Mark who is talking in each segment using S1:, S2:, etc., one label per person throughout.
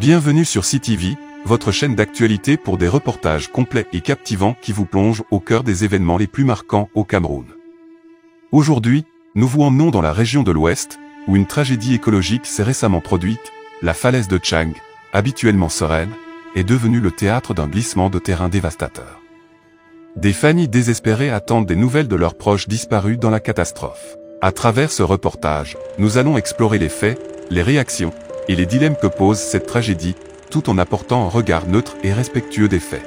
S1: Bienvenue sur CTV, votre chaîne d'actualité pour des reportages complets et captivants qui vous plongent au cœur des événements les plus marquants au Cameroun. Aujourd'hui, nous vous emmenons dans la région de l'Ouest, où une tragédie écologique s'est récemment produite. La falaise de Tchang, habituellement sereine, est devenue le théâtre d'un glissement de terrain dévastateur. Des familles désespérées attendent des nouvelles de leurs proches disparus dans la catastrophe. À travers ce reportage, nous allons explorer les faits, les réactions, et les dilemmes que pose cette tragédie, tout en apportant un regard neutre et respectueux des faits.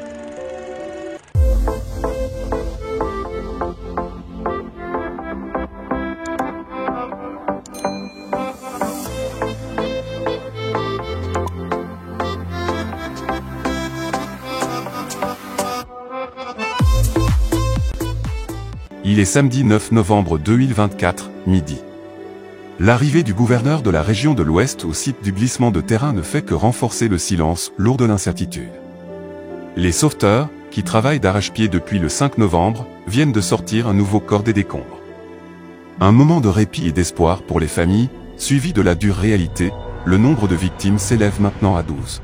S1: Il est samedi 9 novembre 2024, midi. L'arrivée du gouverneur de la région de l'Ouest au site du glissement de terrain ne fait que renforcer le silence lourd de l'incertitude. Les sauveteurs, qui travaillent d'arrache-pied depuis le 5 novembre, viennent de sortir un nouveau corps des décombres. Un moment de répit et d'espoir pour les familles, suivi de la dure réalité, le nombre de victimes s'élève maintenant à 12.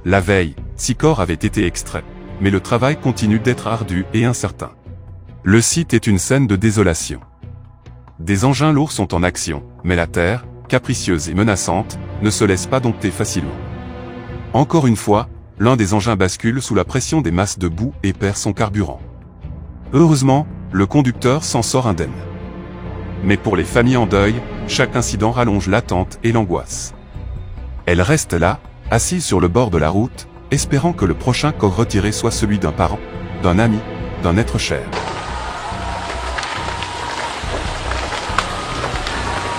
S1: La veille, 6 corps avaient été extraits, mais le travail continue d'être ardu et incertain. Le site est une scène de désolation. Des engins lourds sont en action, mais la terre, capricieuse et menaçante, ne se laisse pas dompter facilement. Encore une fois, l'un des engins bascule sous la pression des masses de boue et perd son carburant. Heureusement, le conducteur s'en sort indemne. Mais pour les familles en deuil, chaque incident rallonge l'attente et l'angoisse. Elles restent là, assises sur le bord de la route, espérant que le prochain corps retiré soit celui d'un parent, d'un ami, d'un être cher.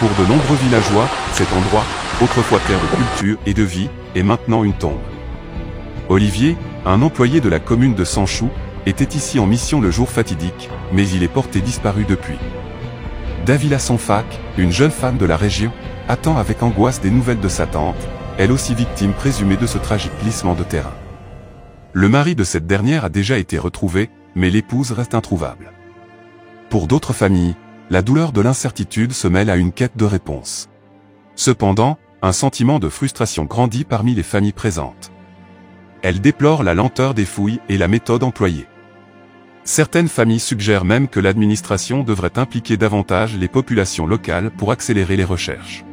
S1: Pour de nombreux villageois, cet endroit, autrefois terre de culture et de vie, est maintenant une tombe. Olivier, un employé de la commune de Sanchou, était ici en mission le jour fatidique, mais il est porté disparu depuis. Davila Sonfak, une jeune femme de la région, attend avec angoisse des nouvelles de sa tante, elle aussi victime présumée de ce tragique glissement de terrain. Le mari de cette dernière a déjà été retrouvé, mais l'épouse reste introuvable. Pour d'autres familles, la douleur de l'incertitude se mêle à une quête de réponse. Cependant, un sentiment de frustration grandit parmi les familles présentes. Elles déplorent la lenteur des fouilles et la méthode employée. Certaines familles suggèrent même que l'administration devrait impliquer davantage les populations locales pour accélérer les recherches.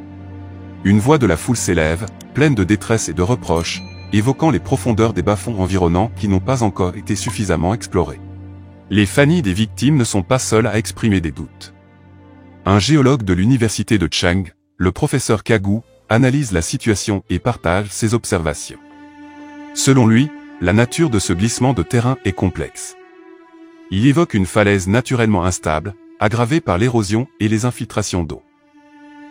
S1: Une voix de la foule s'élève, pleine de détresse et de reproches, évoquant les profondeurs des bas-fonds environnants qui n'ont pas encore été suffisamment explorés. Les familles des victimes ne sont pas seules à exprimer des doutes. Un géologue de l'université de Tchang, le professeur Kagou, analyse la situation et partage ses observations. Selon lui, la nature de ce glissement de terrain est complexe. Il évoque une falaise naturellement instable, aggravée par l'érosion et les infiltrations d'eau.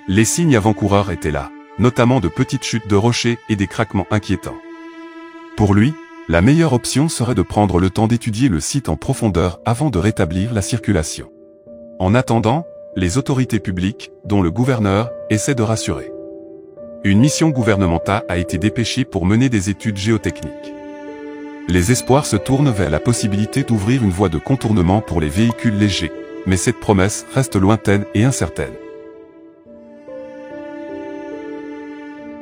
S1: Les signes avant-coureurs étaient là, notamment de petites chutes de rochers et des craquements inquiétants. Pour lui, la meilleure option serait de prendre le temps d'étudier le site en profondeur avant de rétablir la circulation. En attendant, les autorités publiques, dont le gouverneur, essaient de rassurer. Une mission gouvernementale a été dépêchée pour mener des études géotechniques. Les espoirs se tournent vers la possibilité d'ouvrir une voie de contournement pour les véhicules légers, mais cette promesse reste lointaine et incertaine.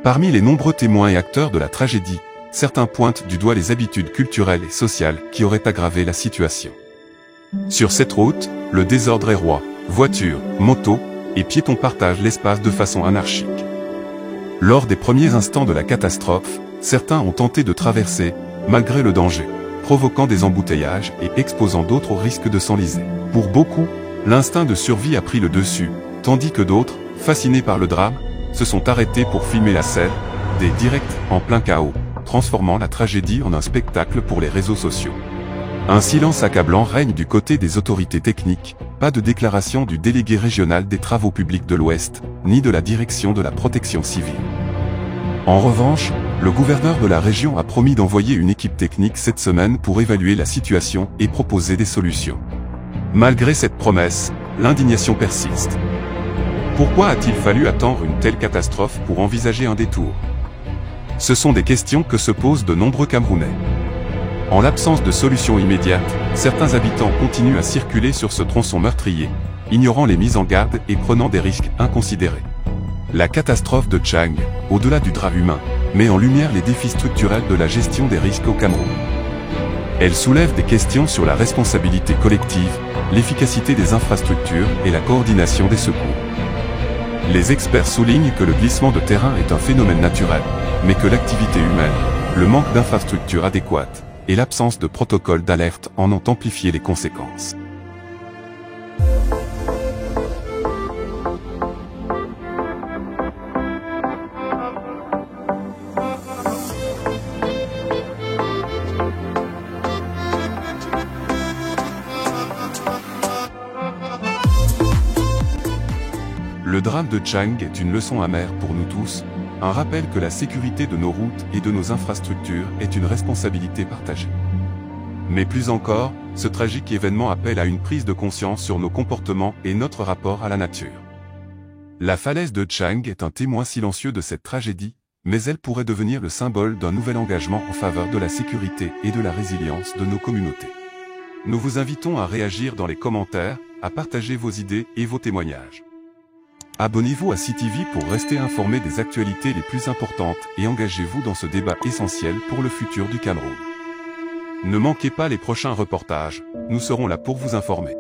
S1: Parmi les nombreux témoins et acteurs de la tragédie, certains pointent du doigt les habitudes culturelles et sociales qui auraient aggravé la situation. Sur cette route, le désordre est roi. Voitures, motos et piétons partagent l'espace de façon anarchique. Lors des premiers instants de la catastrophe, certains ont tenté de traverser, malgré le danger, provoquant des embouteillages et exposant d'autres au risque de s'enliser. Pour beaucoup, l'instinct de survie a pris le dessus, tandis que d'autres, fascinés par le drame, se sont arrêtés pour filmer la scène, des directs en plein chaos, transformant la tragédie en un spectacle pour les réseaux sociaux. Un silence accablant règne du côté des autorités techniques, pas de déclaration du délégué régional des travaux publics de l'Ouest, ni de la direction de la protection civile. En revanche, le gouverneur de la région a promis d'envoyer une équipe technique cette semaine pour évaluer la situation et proposer des solutions. Malgré cette promesse, l'indignation persiste. Pourquoi a-t-il fallu attendre une telle catastrophe pour envisager un détour? Ce sont des questions que se posent de nombreux Camerounais. En l'absence de solution immédiate, certains habitants continuent à circuler sur ce tronçon meurtrier, ignorant les mises en garde et prenant des risques inconsidérés. La catastrophe de Tchang, au-delà du drame humain, met en lumière les défis structurels de la gestion des risques au Cameroun. Elle soulève des questions sur la responsabilité collective, l'efficacité des infrastructures et la coordination des secours. Les experts soulignent que le glissement de terrain est un phénomène naturel, mais que l'activité humaine, le manque d'infrastructures adéquates et l'absence de protocoles d'alerte en ont amplifié les conséquences. Le drame de Tchang est une leçon amère pour nous tous, un rappel que la sécurité de nos routes et de nos infrastructures est une responsabilité partagée. Mais plus encore, ce tragique événement appelle à une prise de conscience sur nos comportements et notre rapport à la nature. La falaise de Tchang est un témoin silencieux de cette tragédie, mais elle pourrait devenir le symbole d'un nouvel engagement en faveur de la sécurité et de la résilience de nos communautés. Nous vous invitons à réagir dans les commentaires, à partager vos idées et vos témoignages. Abonnez-vous à CTV pour rester informé des actualités les plus importantes et engagez-vous dans ce débat essentiel pour le futur du Cameroun. Ne manquez pas les prochains reportages, nous serons là pour vous informer.